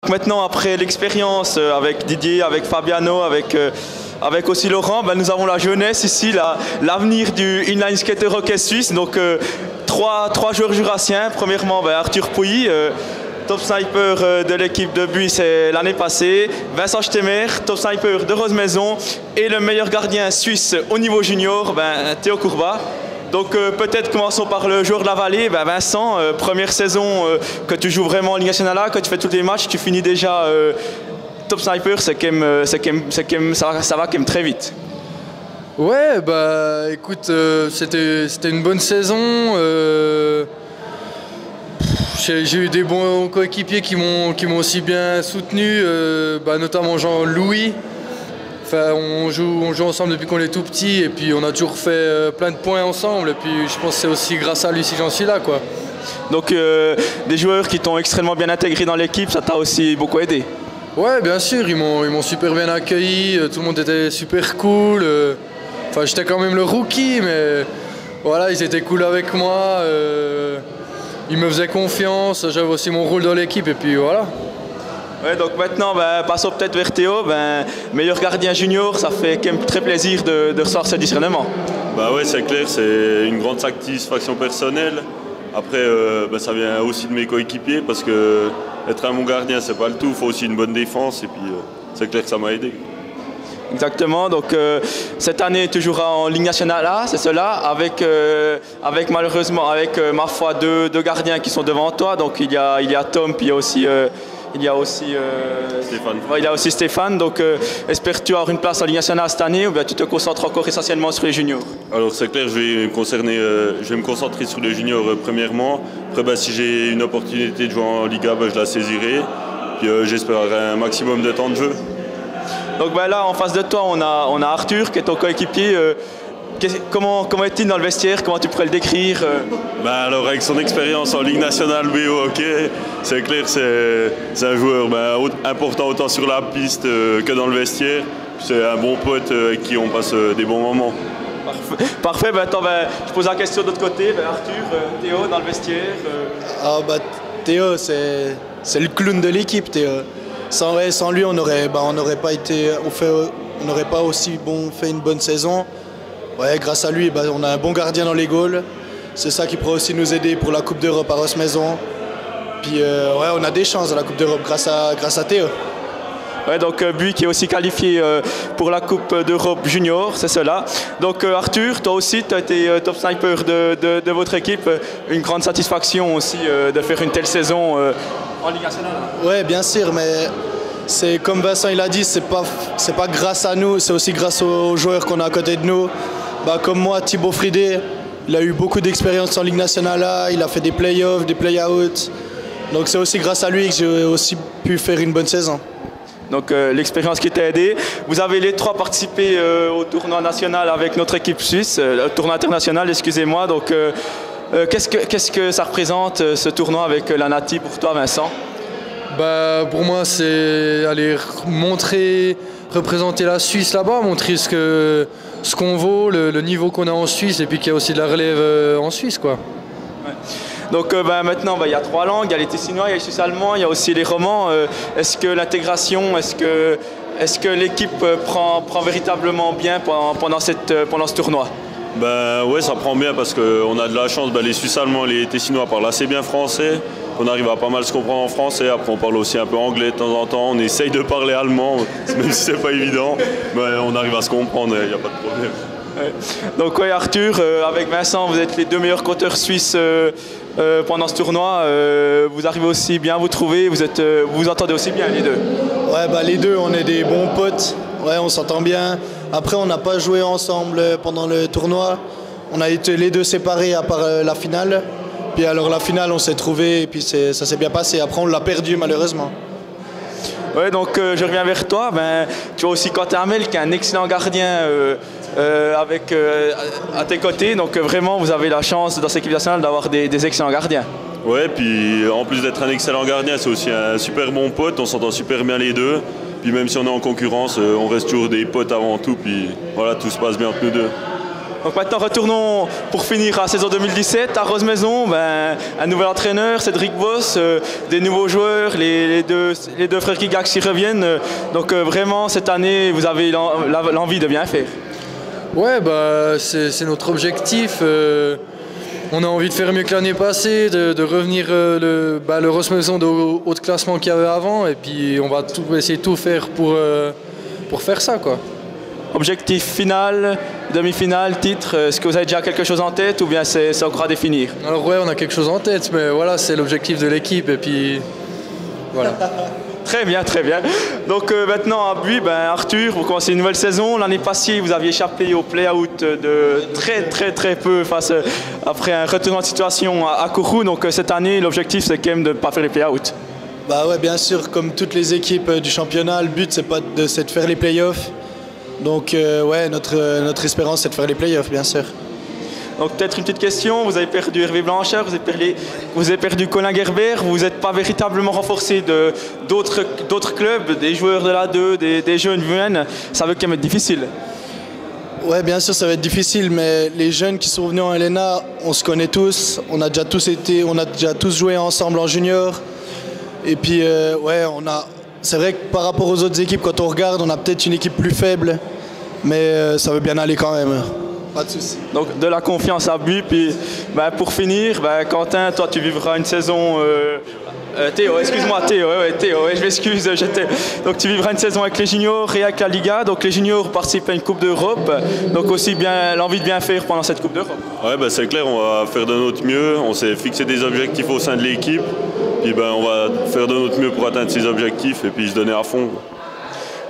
Maintenant, après l'expérience avec Didier, avec Fabiano, avec aussi Laurent, nous avons la jeunesse ici, l'avenir du inline skater hockey suisse. Donc trois joueurs jurassiens. Premièrement, Arthur Pouilly, top sniper de l'équipe de Buis l'année passée. Vincent Stemmer, top sniper de Rose-Maison. Et le meilleur gardien suisse au niveau junior, Théo Courbat. Donc peut-être commençons par le joueur de la Vallée, Vincent, première saison que tu joues vraiment en Ligue nationale, que tu fais tous les matchs, tu finis déjà top sniper, ça va quand même très vite. Ouais, écoute, c'était une bonne saison. J'ai eu des bons coéquipiers qui m'ont aussi bien soutenu, notamment Jean-Louis. Enfin, on joue ensemble depuis qu'on est tout petit et puis on a toujours fait plein de points ensemble et puis je pense que c'est aussi grâce à lui si j'en suis là, quoi. Donc des joueurs qui t'ont extrêmement bien intégré dans l'équipe, ça t'a aussi beaucoup aidé? Ouais, bien sûr, ils m'ont super bien accueilli, tout le monde était super cool. Enfin, j'étais quand même le rookie, mais voilà, ils étaient cool avec moi. Ils me faisaient confiance, j'avais aussi mon rôle dans l'équipe et puis voilà. Ouais, donc maintenant, passons peut-être vers Théo. Meilleur gardien junior, ça fait quand même très plaisir de recevoir ce discernement. Ouais, c'est clair, c'est une grande satisfaction personnelle. Après, ça vient aussi de mes coéquipiers parce que être un bon gardien, c'est pas le tout. Il faut aussi une bonne défense et puis c'est clair que ça m'a aidé. Exactement, donc cette année tu joueras en Ligue nationale A, c'est cela, avec malheureusement, ma foi, deux gardiens qui sont devant toi. Donc il y a Tom, puis il y a aussi Stéphane. Il y a aussi Stéphane. Donc espères-tu avoir une place en Ligue nationale cette année ou bien tu te concentres encore essentiellement sur les juniors? Alors c'est clair, je vais me concentrer sur les juniors premièrement. Après, si j'ai une opportunité de jouer en Liga, je la saisirai. Puis j'espère un maximum de temps de jeu. Donc là, en face de toi, on a Arthur qui est ton coéquipier. Comment est-il dans le vestiaire? Comment tu pourrais le décrire? Alors avec son expérience en Ligue nationale B au hockey, c'est clair, c'est un joueur important autant sur la piste que dans le vestiaire. C'est un bon pote avec qui on passe des bons moments. Parfait. Je pose la question de l'autre côté. Arthur, Théo dans le vestiaire. Théo, c'est le clown de l'équipe. Théo. Sans lui, on n'aurait pas aussi fait une bonne saison. Ouais, grâce à lui, on a un bon gardien dans les goals. C'est ça qui pourrait aussi nous aider pour la Coupe d'Europe à Rose-Maison. Puis on a des chances à la Coupe d'Europe grâce à Théo. Ouais, donc Buis qui est aussi qualifié pour la Coupe d'Europe Junior, c'est cela. Donc Arthur, toi aussi, tu as été top sniper de votre équipe. Une grande satisfaction aussi de faire une telle saison en Ligue nationale. Ouais, bien sûr, mais c'est comme Vincent il a dit, c'est pas grâce à nous, c'est aussi grâce aux joueurs qu'on a à côté de nous. Comme moi, Thibaut Fridé, il a eu beaucoup d'expérience en Ligue nationale A, il a fait des play-offs, des play-outs. Donc c'est aussi grâce à lui que j'ai aussi pu faire une bonne saison. Donc l'expérience qui t'a aidé. Vous avez les trois participé au tournoi national avec notre équipe suisse, au tournoi international, excusez-moi. Donc qu'est-ce que ça représente ce tournoi avec la Nati pour toi, Vincent? Pour moi, c'est aller représenter la Suisse là-bas, montrer ce qu'on vaut, le niveau qu'on a en Suisse et puis qu'il y a aussi de la relève en Suisse, quoi. Ouais. Donc maintenant, il y a trois langues, il y a les Tessinois, il y a les Suisses allemands, il y a aussi les Romans. Est-ce que l'intégration, est-ce que l'équipe prend véritablement bien pendant ce tournoi? Ouais, ça prend bien parce qu'on a de la chance. Les Suisses allemands, les Tessinois parlent assez bien français. On arrive à pas mal se comprendre en français. Après, on parle aussi un peu anglais de temps en temps. On essaye de parler allemand, même si c'est pas évident. Mais on arrive à se comprendre, il n'y a pas de problème. Ouais. Donc Arthur, avec Vincent, vous êtes les deux meilleurs compteurs suisses pendant ce tournoi. Vous arrivez aussi bien à vous trouver, vous vous entendez aussi bien les deux? Ouais, les deux, on est des bons potes. Ouais, on s'entend bien. Après, on n'a pas joué ensemble pendant le tournoi. On a été les deux séparés à part la finale. Puis alors la finale, on s'est trouvés et puis ça s'est bien passé. Après, on l'a perdu malheureusement. Ouais, donc je reviens vers toi. Tu as aussi Quentin Hamel qui est un excellent gardien à tes côtés. Donc vraiment, vous avez la chance dans cette équipe nationale d'avoir des excellents gardiens. Ouais, puis en plus d'être un excellent gardien, c'est aussi un super bon pote. On s'entend super bien les deux. Puis même si on est en concurrence, on reste toujours des potes avant tout. Puis voilà, tout se passe bien entre nous deux. Donc maintenant, retournons pour finir à la saison 2017 à Rose-Maison. Un nouvel entraîneur, Cédric Boss, des nouveaux joueurs, les deux frères Kigax qui reviennent. Donc vraiment, cette année, vous avez l'envie de bien faire. Ouais, c'est notre objectif. On a envie de faire mieux que l'année passée, de revenir le Rose-Maison de haut de classement qu'il y avait avant. Et puis on va essayer de tout faire pour faire ça, quoi. Objectif final, demi-finale, titre, est-ce que vous avez déjà quelque chose en tête ou bien c'est encore à définir? Alors ouais, on a quelque chose en tête, mais voilà, c'est l'objectif de l'équipe et puis voilà. Très bien, très bien. Donc maintenant à Buis, Arthur, vous commencez une nouvelle saison. L'année passée, vous aviez échappé au play-out de très peu après un retournement de situation à Kourou. Donc cette année, l'objectif c'est quand même de ne pas faire les play-out. Bah ouais, bien sûr, comme toutes les équipes du championnat, le but c'est de faire les play-offs. Donc ouais, notre espérance c'est de faire les play-offs, bien sûr. Donc peut-être une petite question, vous avez perdu Hervé Blanchard, vous avez perdu Colin Gerber, vous n'êtes pas véritablement renforcé d'autres clubs, des joueurs de la 2, des jeunes jeunes, ça va quand même être difficile. Ouais, bien sûr, ça va être difficile, mais les jeunes qui sont venus en LNA, on se connaît tous, on a déjà tous joué ensemble en junior. Et puis ouais, c'est vrai que par rapport aux autres équipes, quand on regarde, on a peut-être une équipe plus faible, mais ça veut bien aller quand même. Pas de souci. Donc de la confiance à Buis. Puis pour finir, Quentin, toi tu vivras une saison. Théo, excuse-moi, Théo, je m'excuse. Donc tu vivras une saison avec les juniors et avec la Liga. Donc les juniors participent à une Coupe d'Europe. Donc aussi bien l'envie de bien faire pendant cette Coupe d'Europe. Ouais, c'est clair, on va faire de notre mieux. On s'est fixé des objectifs au sein de l'équipe. Puis on va faire de notre mieux pour atteindre ces objectifs et puis se donner à fond.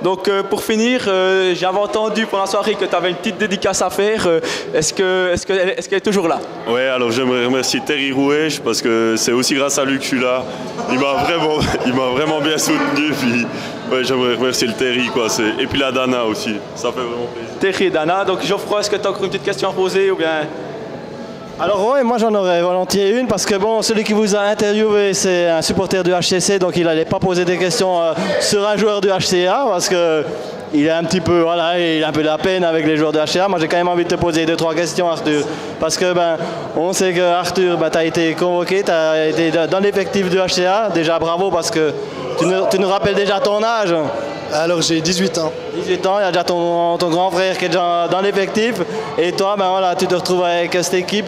Donc pour finir, j'avais entendu pendant la soirée que tu avais une petite dédicace à faire. Est-ce qu'elle est toujours là? Ouais, alors j'aimerais remercier Terry Rouèche parce que c'est aussi grâce à lui que je suis là. Il m'a vraiment bien soutenu. Puis ouais, j'aimerais remercier le Terry quoi. Et puis la Dana aussi. Ça fait vraiment plaisir. Terry et Dana. Donc Geoffroy, est-ce que tu as encore une petite question à poser ou bien? Alors oui, moi j'en aurais volontiers une parce que bon, celui qui vous a interviewé c'est un supporter du HCC, donc il n'allait pas poser des questions sur un joueur du HCA parce que il est un petit peu, voilà, il a un peu de la peine avec les joueurs de HCA. Moi j'ai quand même envie de te poser 2-3 questions, Arthur, parce que on sait que Arthur, tu as été convoqué, tu as été dans l'effectif du HCA. Déjà bravo parce que tu nous rappelles déjà ton âge. Alors j'ai 18 ans. 18 ans, il y a déjà ton grand frère qui est déjà dans l'effectif. Et toi, voilà, tu te retrouves avec cette équipe.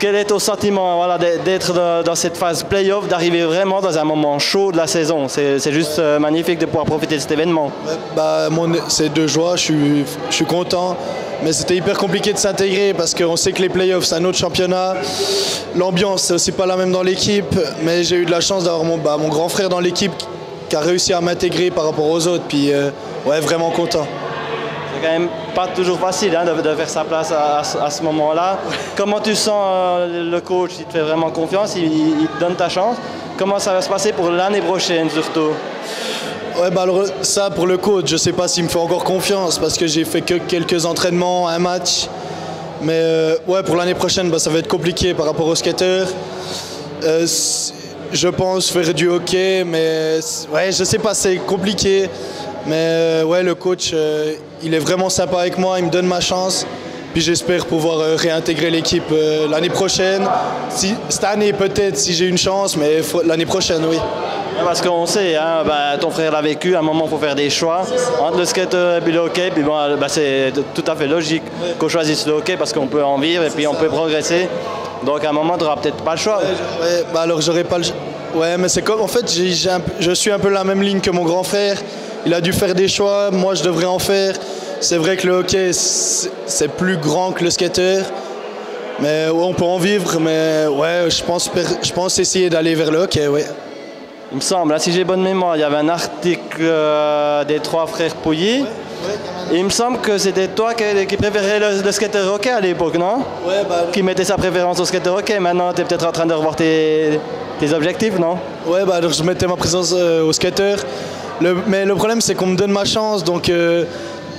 Quel est ton sentiment d'être dans cette phase play-off, d'arriver vraiment dans un moment chaud de la saison? C'est juste magnifique de pouvoir profiter de cet événement. C'est de joie, je suis content. Mais c'était hyper compliqué de s'intégrer parce qu'on sait que les play-offs c'est un autre championnat. L'ambiance c'est aussi pas la même dans l'équipe. Mais j'ai eu de la chance d'avoir mon grand frère dans l'équipe qui a réussi à m'intégrer par rapport aux autres. Puis ouais, vraiment content. C'est quand même pas toujours facile de faire sa place à ce moment-là. Comment tu sens le coach? Il te fait vraiment confiance, il te donne ta chance. Comment ça va se passer pour l'année prochaine surtout? Ouais, alors ça pour le coach, je sais pas s'il me fait encore confiance parce que j'ai fait que quelques entraînements, un match. Mais ouais, pour l'année prochaine, ça va être compliqué par rapport aux skateurs. Je pense faire du hockey, mais ouais, je sais pas, c'est compliqué. Mais ouais, le coach, il est vraiment sympa avec moi, il me donne ma chance. Puis j'espère pouvoir réintégrer l'équipe l'année prochaine. Cette année peut-être si j'ai une chance, mais l'année prochaine, oui. Parce qu'on sait, ton frère l'a vécu, à un moment il faut faire des choix entre le skater et le hockey. Puis c'est tout à fait logique qu'on choisisse le hockey parce qu'on peut en vivre et puis on peut progresser. Donc à un moment, tu n'auras peut-être pas le choix. Ouais, alors j'aurais pas le choix. Ouais, mais c'est comme, en fait, je suis un peu la même ligne que mon grand frère. Il a dû faire des choix, moi je devrais en faire. C'est vrai que le hockey, c'est plus grand que le skater. Mais ouais, on peut en vivre, mais ouais, je pense essayer d'aller vers le hockey, ouais. Il me semble, si j'ai bonne mémoire, il y avait un article des 3 frères Pouilly. Et il me semble que c'était toi qui préférais le skater hockey à l'époque, non? Ouais, qui mettait sa préférence au skater hockey. Maintenant, tu es peut-être en train de revoir tes objectifs, non? Ouais, alors je mettais ma présence au skater. Mais le problème, c'est qu'on me donne ma chance, donc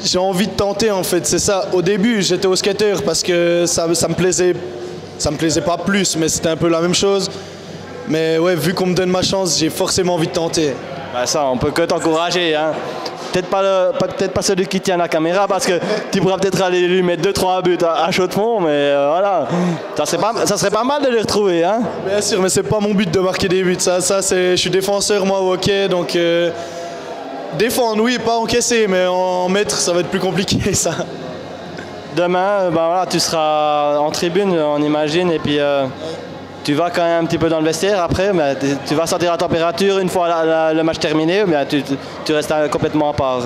j'ai envie de tenter, en fait. C'est ça. Au début, j'étais au skater parce que ça me plaisait pas plus, mais c'était un peu la même chose. Mais ouais, vu qu'on me donne ma chance, j'ai forcément envie de tenter. Ça, on peut que t'encourager, hein. peut-être pas celui qui tient la caméra parce que tu pourras peut-être aller lui mettre 2-3 buts à chaud de fond, mais voilà. Ça serait pas mal de les retrouver. Hein. Bien sûr, mais c'est pas mon but de marquer des buts. Je suis défenseur moi au hockey, donc défendre oui, pas encaisser, mais en mettre ça va être plus compliqué ça. Demain, voilà, tu seras en tribune, on imagine, et puis tu vas quand même un petit peu dans le vestiaire après, mais tu vas sentir la température une fois le match terminé, mais tu restes complètement à part.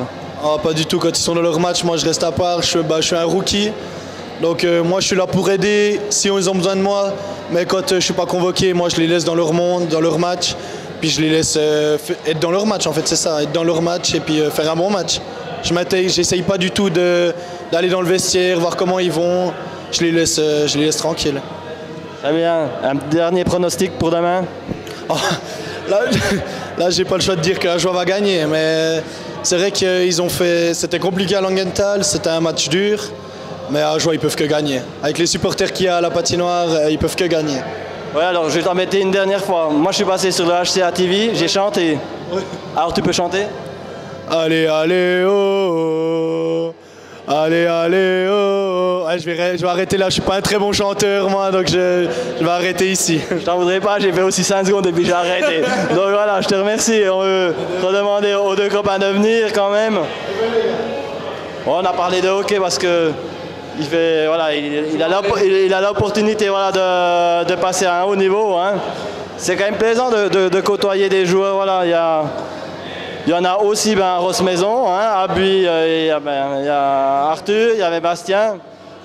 Ah, pas du tout, quand ils sont dans leur match, moi je reste à part, je suis un rookie, donc moi je suis là pour aider si ils ont besoin de moi, mais quand je ne suis pas convoqué, moi je les laisse dans leur monde, dans leur match, puis je les laisse être dans leur match en fait, c'est ça, être dans leur match et puis faire un bon match. J'essaye pas du tout d'aller dans le vestiaire, voir comment ils vont. Je les laisse tranquilles. Très bien. Un dernier pronostic pour demain? Oh, là j'ai pas le choix de dire que la Joie va gagner, mais c'est vrai qu'ils ont fait. C'était compliqué à Langenthal, c'était un match dur, mais à Joie ils peuvent que gagner. Avec les supporters qu'il y a à la patinoire, ils peuvent que gagner. Ouais, alors je vais t'embêter une dernière fois. Moi je suis passé sur le HCA TV, j'ai chanté. Oui. Alors tu peux chanter? Allez, allez, oh, oh. Allez, allez, oh, oh. Ouais, je vais arrêter là, je suis pas un très bon chanteur moi, donc je vais arrêter ici. Je t'en voudrais pas, j'ai fait aussi 5 secondes et puis j'ai arrêté. Donc voilà, je te remercie. On veut redemander aux deux copains de venir quand même. Bon, on a parlé de hockey parce que il a l'opportunité voilà, de passer à un haut niveau. Hein. C'est quand même plaisant de côtoyer des joueurs. Voilà, il y en a aussi Ross Maison, hein, à Buis, il y a Arthur, il y avait Bastien.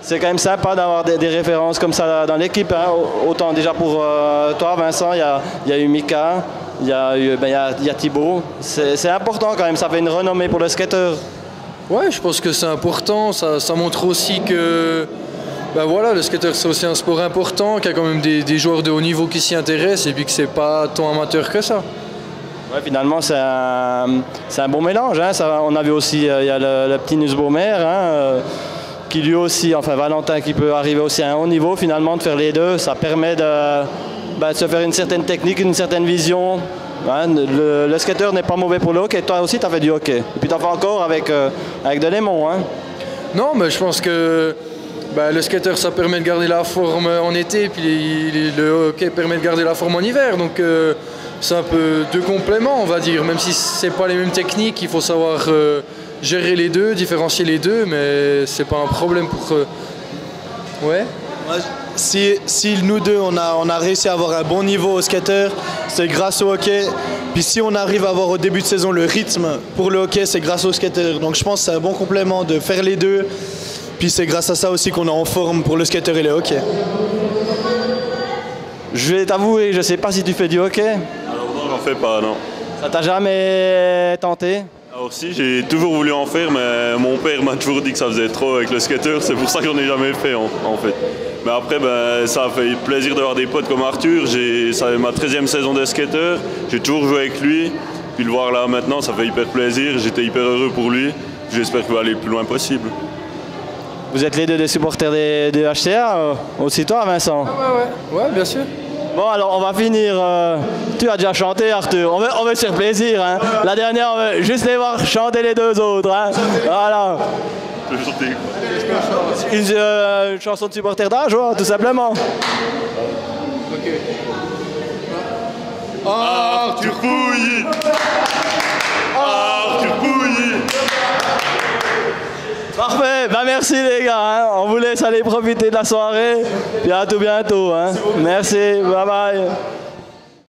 C'est quand même sympa d'avoir des références comme ça dans l'équipe. Hein. Autant déjà pour toi Vincent, il y a eu Mika, il y a Thibaut. C'est important quand même, ça fait une renommée pour le skater. Ouais, je pense que c'est important, ça montre aussi que voilà, le skater c'est aussi un sport important, qu'il y a quand même des joueurs de haut niveau qui s'y intéressent et puis que c'est pas tant amateur que ça. Ouais, finalement, c'est un bon mélange. Hein. On a vu aussi, il y a le petit Nussbaumer, hein, qui lui aussi, enfin Valentin, qui peut arriver aussi à un haut niveau, finalement, de faire les deux. Ça permet de se faire une certaine technique, une certaine vision. Hein. Le skater n'est pas mauvais pour le hockey. Toi aussi, tu as fait du hockey. Et puis tu as fait encore avec Delémont. Hein. Non, mais je pense que le skater, ça permet de garder la forme en été, et puis le hockey permet de garder la forme en hiver. Donc, c'est un peu deux compléments, on va dire. Même si c'est pas les mêmes techniques, il faut savoir gérer les deux, différencier les deux, mais c'est pas un problème pour... Ouais. Si nous deux, on a réussi à avoir un bon niveau au skater, c'est grâce au hockey. Puis si on arrive à avoir au début de saison le rythme pour le hockey, c'est grâce au skater. Donc je pense que c'est un bon complément de faire les deux. Puis c'est grâce à ça aussi qu'on est en forme pour le skater et le hockey. Je vais t'avouer, je sais pas si tu fais du hockey. Alors non, j'en fais pas, non. Ça t'a jamais tenté? Alors si, j'ai toujours voulu en faire, mais mon père m'a toujours dit que ça faisait trop avec le skater, c'est pour ça que j'en ai jamais fait en fait. Mais après, ça a fait plaisir d'avoir des potes comme Arthur, ça fait ma 13e saison de skater, j'ai toujours joué avec lui, puis le voir là maintenant, ça fait hyper plaisir, j'étais hyper heureux pour lui, j'espère qu'il va aller le plus loin possible. Vous êtes les deux des supporters de HCA, aussi toi Vincent? Ouais, bien sûr. Bon alors on va finir, tu as déjà chanté Arthur, on veut se faire plaisir, hein. La dernière on veut juste les voir chanter les deux autres, hein. Voilà. Une chanson de supporter d'Ajoie, tout simplement. Ok. Arthur Pouilly, Arthur Pouilly. Parfait, merci les gars, hein. On vous laisse aller profiter de la soirée, puis à tout bientôt. Hein. Merci, bye bye.